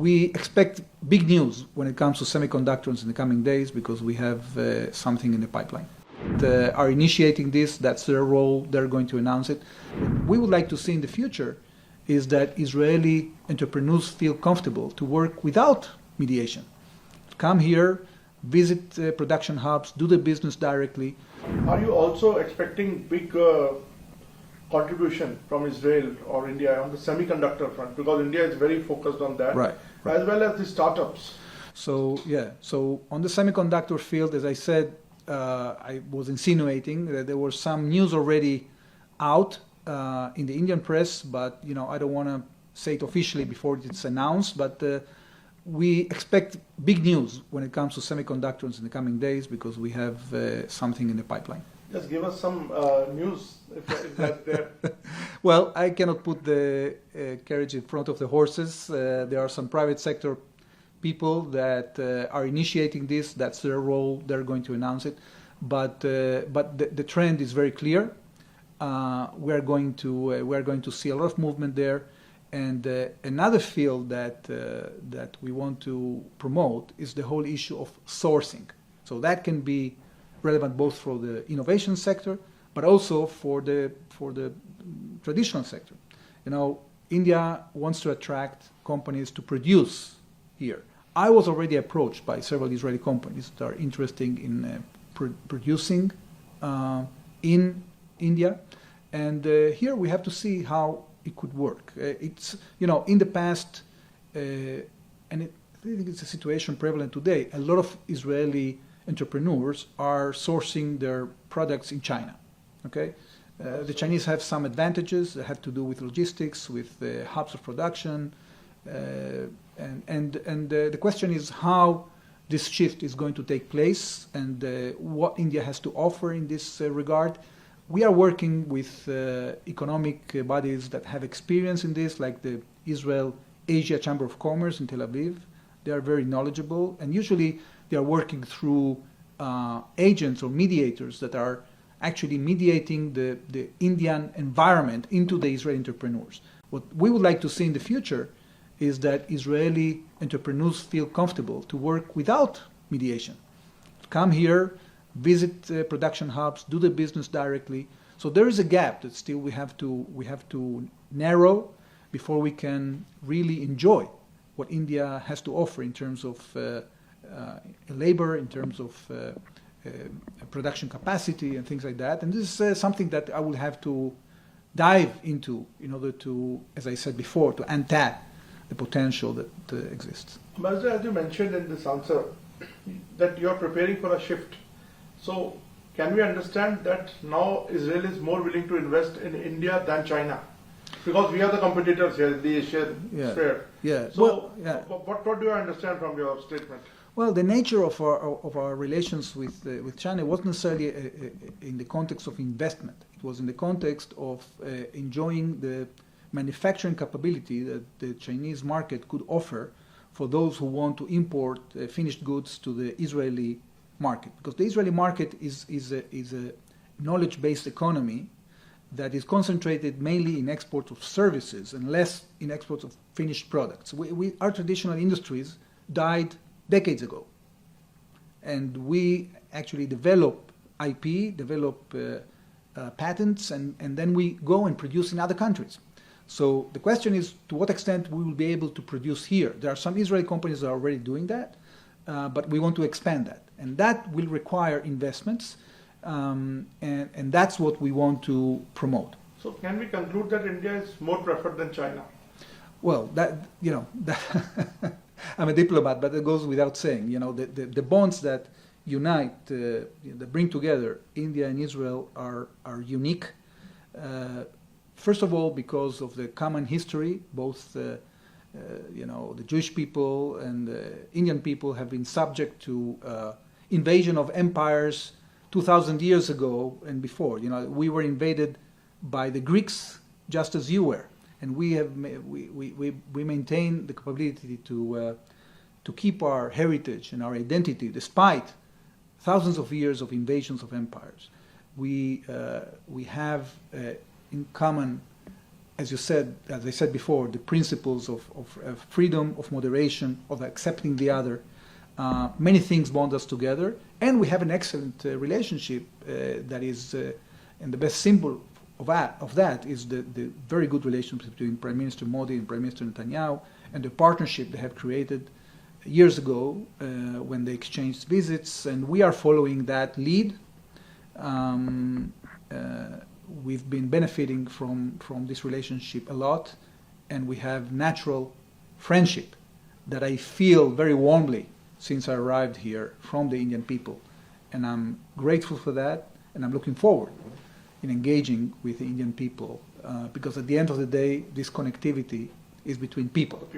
we expect big news when it comes to semiconductors in the coming days because we have something in the pipeline. They are initiating this, that's their role, they're going to announce it. What we would like to see in the future is that Israeli entrepreneurs feel comfortable to work without mediation. Come here, visit production hubs, do the business directly. Are you also expecting big contribution from Israel or India on the semiconductor front? Because India is very focused on that, right. As well as the startups. So on the semiconductor field, as I said, I was insinuating that there was some news already out in the Indian press, but I don't want to say it officially before it's announced, but we expect big news when it comes to semiconductors in the coming days because we have something in the pipeline. Just give us some news if that's there. Well, I cannot put the carriage in front of the horses. There are some private sector people that are initiating this. That's their role. They're going to announce it. But the trend is very clear. We're going to see a lot of movement there. And another field that we want to promote is the whole issue of sourcing. So that can be relevant both for the innovation sector, but also for the traditional sector. India wants to attract companies to produce here. I was already approached by several Israeli companies that are interested in producing in India, and here we have to see how it could work. It's in the past, and I think it's a situation prevalent today. A lot of Israeli entrepreneurs are sourcing their products in China. Okay, the Chinese have some advantages that have to do with logistics, with hubs of production, and the question is how this shift is going to take place and what India has to offer in this regard. We are working with economic bodies that have experience in this, like the Israel Asia Chamber of Commerce in Tel Aviv. They are very knowledgeable, and usually they are working through agents or mediators that are actually mediating the Indian environment into the Israeli entrepreneurs. What we would like to see in the future is that Israeli entrepreneurs feel comfortable to work without mediation. Come here, visit production hubs, do the business directly. So there is a gap that still we have to narrow before we can really enjoy what India has to offer in terms of labor, in terms of production capacity and things like that. And this is something that I will have to dive into in order to, as I said before, to untap the potential that exists. Ambassador, as you mentioned in this answer, that you are preparing for a shift. So can we understand that now Israel is more willing to invest in India than China? Because we are the competitors here in the Asian sphere. Yeah. So what do you understand from your statement? Well, the nature of our relations with China wasn't necessarily in the context of investment. It was in the context of enjoying the manufacturing capability that the Chinese market could offer for those who want to import finished goods to the Israeli market. Because the Israeli market is a knowledge-based economy that is concentrated mainly in exports of services and less in exports of finished products. Our traditional industries died decades ago. And we actually develop IP, develop patents, and then we go and produce in other countries. So the question is, to what extent we will be able to produce here? There are some Israeli companies that are already doing that, but we want to expand that. And that will require investments, and that's what we want to promote. So can we conclude that India is more preferred than China? Well, I'm a diplomat, but it goes without saying. The bonds that unite, that bring together India and Israel are unique. First of all, because of the common history, both the Jewish people and the Indian people have been subject to invasion of empires 2,000 years ago and before. We were invaded by the Greeks just as you were, and we maintain the capability to keep our heritage and our identity despite thousands of years of invasions of empires. We have in common as I said before, the principles of freedom, of moderation, of accepting the other. Many things bond us together, and we have an excellent relationship that is, and the best symbol of that is the very good relationship between Prime Minister Modi and Prime Minister Netanyahu, and the partnership they have created years ago when they exchanged visits, and we are following that lead. We've been benefiting from this relationship a lot, and we have natural friendship that I feel very warmly since I arrived here from the Indian people. And I'm grateful for that, and I'm looking forward in engaging with the Indian people, because at the end of the day, this connectivity is between people.